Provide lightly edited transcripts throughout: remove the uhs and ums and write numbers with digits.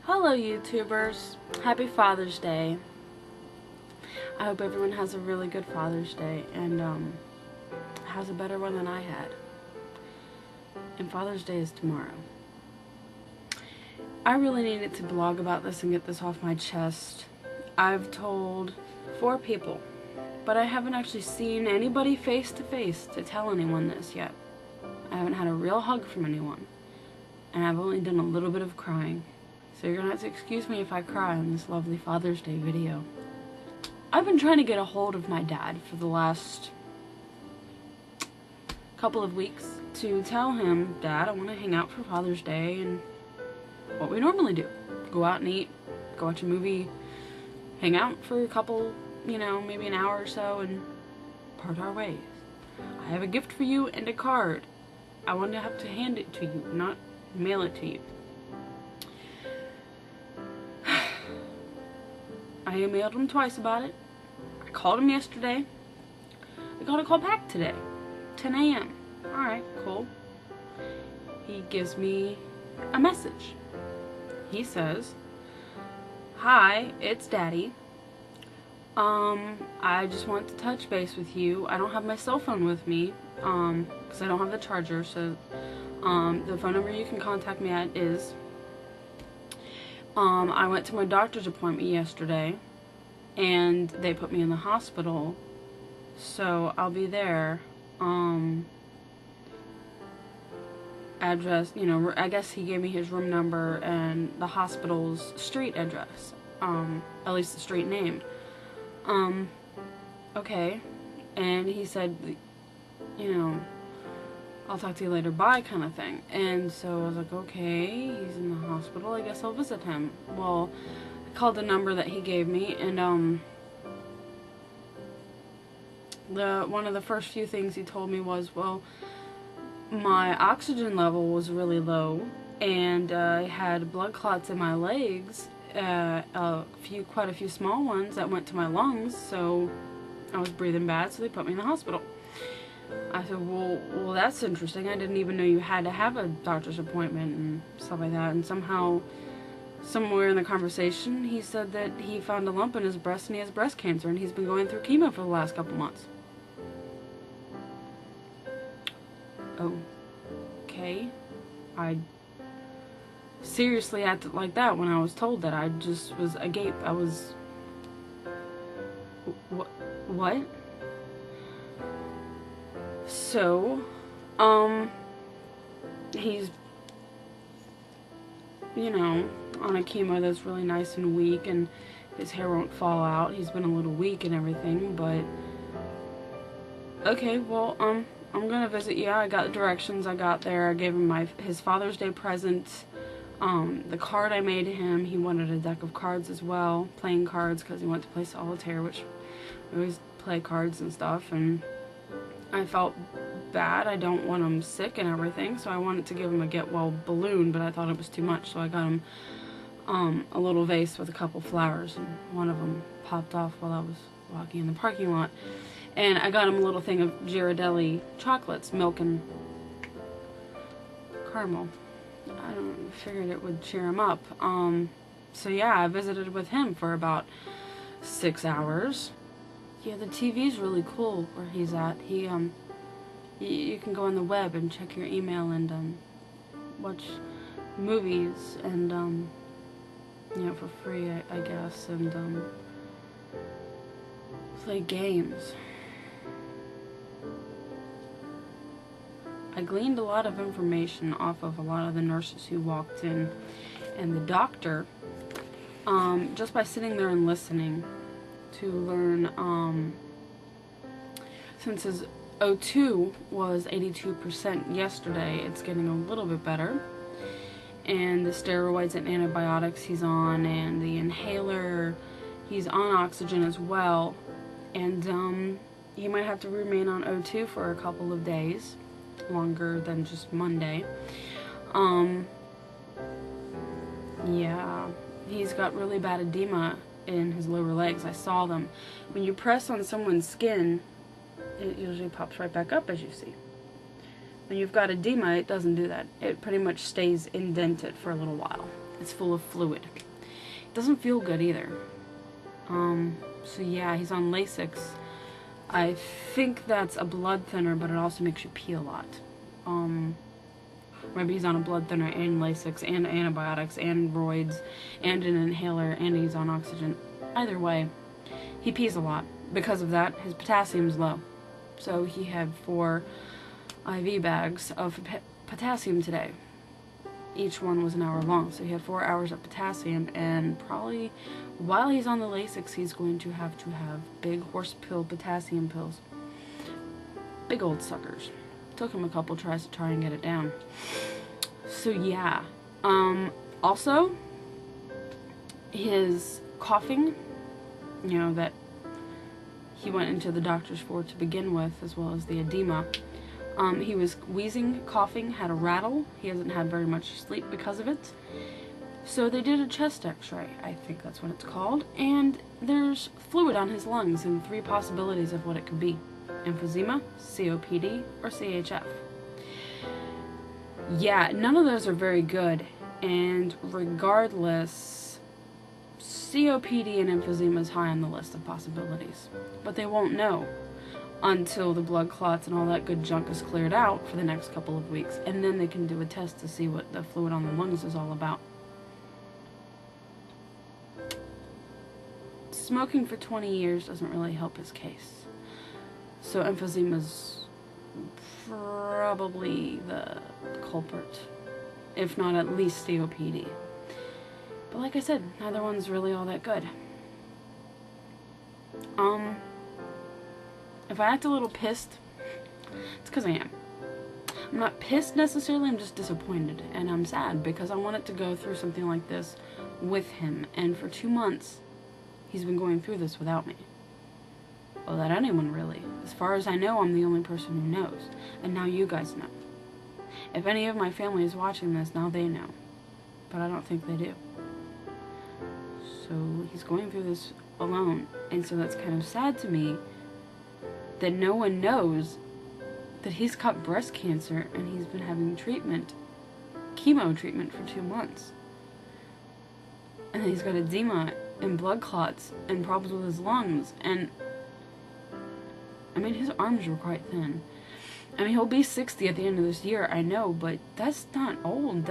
Hello YouTubers, happy Father's Day. I hope everyone has a really good Father's Day and has a better one than I had. And Father's Day is tomorrow. I really needed to blog about this and get this off my chest. I've told 4 people, but I haven't actually seen anybody face to face to tell anyone this yet. I haven't had a real hug from anyone, and I've only done a little bit of crying. So you're gonna have to excuse me if I cry on this lovely Father's Day video. I've been trying to get a hold of my dad for the last couple of weeks to tell him, Dad, I want to hang out for Father's Day and what we normally do. Go out and eat, go watch a movie, hang out for a couple, maybe an hour or so and part our ways. I have a gift for you and a card. I want to have to hand it to you, not mail it to you. I emailed him twice about it. I called him yesterday. I got a call back today. 10 a.m. Alright, cool. He gives me a message. He says, Hi, it's Daddy. I just want to touch base with you. I don't have my cell phone with me, because I don't have the charger, so, the phone number you can contact me at is, I went to my doctor's appointment yesterday, and they put me in the hospital, so I'll be there. Address, I guess he gave me his room number and the hospital's street address, at least the street name. Okay, and he said, I'll talk to you later, bye, kind of thing. And so I was like, okay, he's in the hospital, I guess I'll visit him. Well, I called the number that he gave me, and one of the first few things he told me was, well, my oxygen level was really low, and I had blood clots in my legs, quite a few small ones that went to my lungs, so I was breathing bad, so they put me in the hospital. I said, well, that's interesting. I didn't even know you had to have a doctor's appointment and stuff like that. And somehow, somewhere in the conversation, he said that he found a lump in his breast and he has breast cancer, and he's been going through chemo for the last couple months. Okay. I seriously acted like that when I was told that. I just was agape. I was... What? So, he's, on a chemo that's really nice and weak, and his hair won't fall out. He's been a little weak and everything, but, okay, well, I'm gonna visit you. I got the directions. I got there. I gave him his Father's Day present, the card I made him. He wanted a deck of cards as well, playing cards, because he wanted to play solitaire, which we always play cards and stuff, and I felt bad. I don't want him sick and everything, so I wanted to give him a get well balloon, but I thought it was too much, so I got him a little vase with a couple flowers, and one of them popped off while I was walking in the parking lot. And I got him a little thing of Ghirardelli chocolates, milk and caramel. I figured it would cheer him up. So yeah, I visited with him for about 6 hours. Yeah, the TV's really cool where he's at. You can go on the web and check your email and, watch movies and, for free, I guess, and, play games. I gleaned a lot of information off of a lot of the nurses who walked in, and the doctor, just by sitting there and listening, to learn, since his O2 was 82% yesterday, it's getting a little bit better, and the steroids and antibiotics he's on, and the inhaler, he's on oxygen as well, and he might have to remain on O2 for a couple of days, longer than just Monday. Yeah, he's got really bad edema in his lower legs. I saw them. When you press on someone's skin, it usually pops right back up, as you see. When you've got edema, it doesn't do that. It pretty much stays indented for a little while. It's full of fluid. It doesn't feel good either. So yeah, he's on Lasix. I think that's a blood thinner, but it also makes you pee a lot. Maybe he's on a blood thinner and Lasix and antibiotics and roids and an inhaler and he's on oxygen. Either way, he pees a lot. Because of that, his potassium's low. So he had 4 IV bags of potassium today. Each one was an hour long, so he had 4 hours of potassium, and probably while he's on the Lasix, he's going to have big horse pill potassium pills. Big old suckers. Took him a couple tries to try and get it down. So yeah. Also, his coughing, you know, that he went into the doctors for to begin with, as well as the edema. He was wheezing, coughing, had a rattle. He hasn't had very much sleep because of it. So they did a chest x-ray, I think that's what it's called, and there's fluid on his lungs and 3 possibilities of what it could be. Emphysema, COPD, or CHF. Yeah, none of those are very good, and regardless, COPD and emphysema is high on the list of possibilities. But they won't know until the blood clots and all that good junk is cleared out for the next couple of weeks, and then they can do a test to see what the fluid on the lungs is all about. Smoking for 20 years doesn't really help his case. So emphysema's probably the culprit, if not at least COPD. But like I said, neither one's really all that good. If I act a little pissed, it's because I am. I'm not pissed necessarily, I'm just disappointed. And I'm sad because I wanted to go through something like this with him. And for 2 months, he's been going through this without me. Without anyone, really. As far as I know, I'm the only person who knows. And now you guys know. If any of my family is watching this, now they know. But I don't think they do. So he's going through this alone. And so that's kind of sad to me that no one knows that he's got breast cancer and he's been having treatment, chemo treatment, for 2 months. And then he's got edema and blood clots and problems with his lungs. And I mean, his arms were quite thin. I mean, he'll be 60 at the end of this year, I know, but that's not old.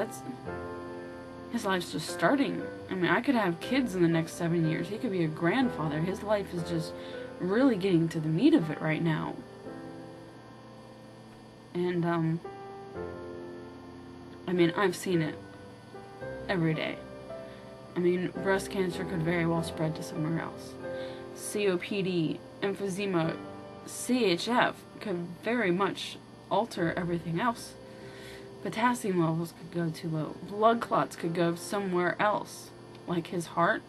His life's just starting. I mean, I could have kids in the next 7 years. He could be a grandfather. His life is just really getting to the meat of it right now. And, I mean, I've seen it every day. I mean, breast cancer could very well spread to somewhere else. COPD, emphysema, CHF could very much alter everything else. Potassium levels could go too low. Blood clots could go somewhere else. Like his heart,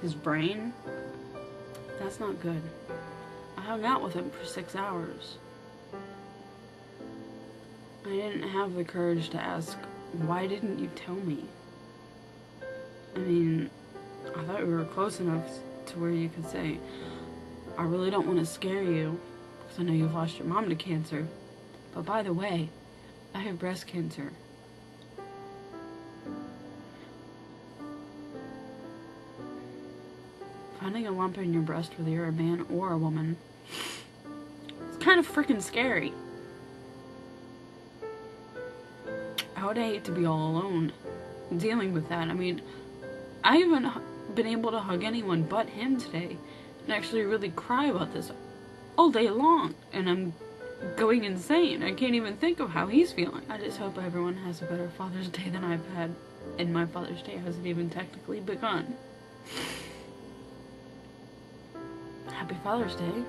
his brain. That's not good. I hung out with him for 6 hours. I didn't have the courage to ask, why didn't you tell me? I mean, I thought we were close enough to where you could say, I really don't want to scare you, because I know you've lost your mom to cancer. But by the way, I have breast cancer. Finding a lump in your breast, whether you're a man or a woman, it's kind of freaking scary. I would hate to be all alone dealing with that. I mean, I haven't been able to hug anyone but him today and actually really cry about this all day long, and I'm going insane. I can't even think of how he's feeling. I just hope everyone has a better Father's Day than I've had, and my Father's Day hasn't even technically begun. Happy Father's Day.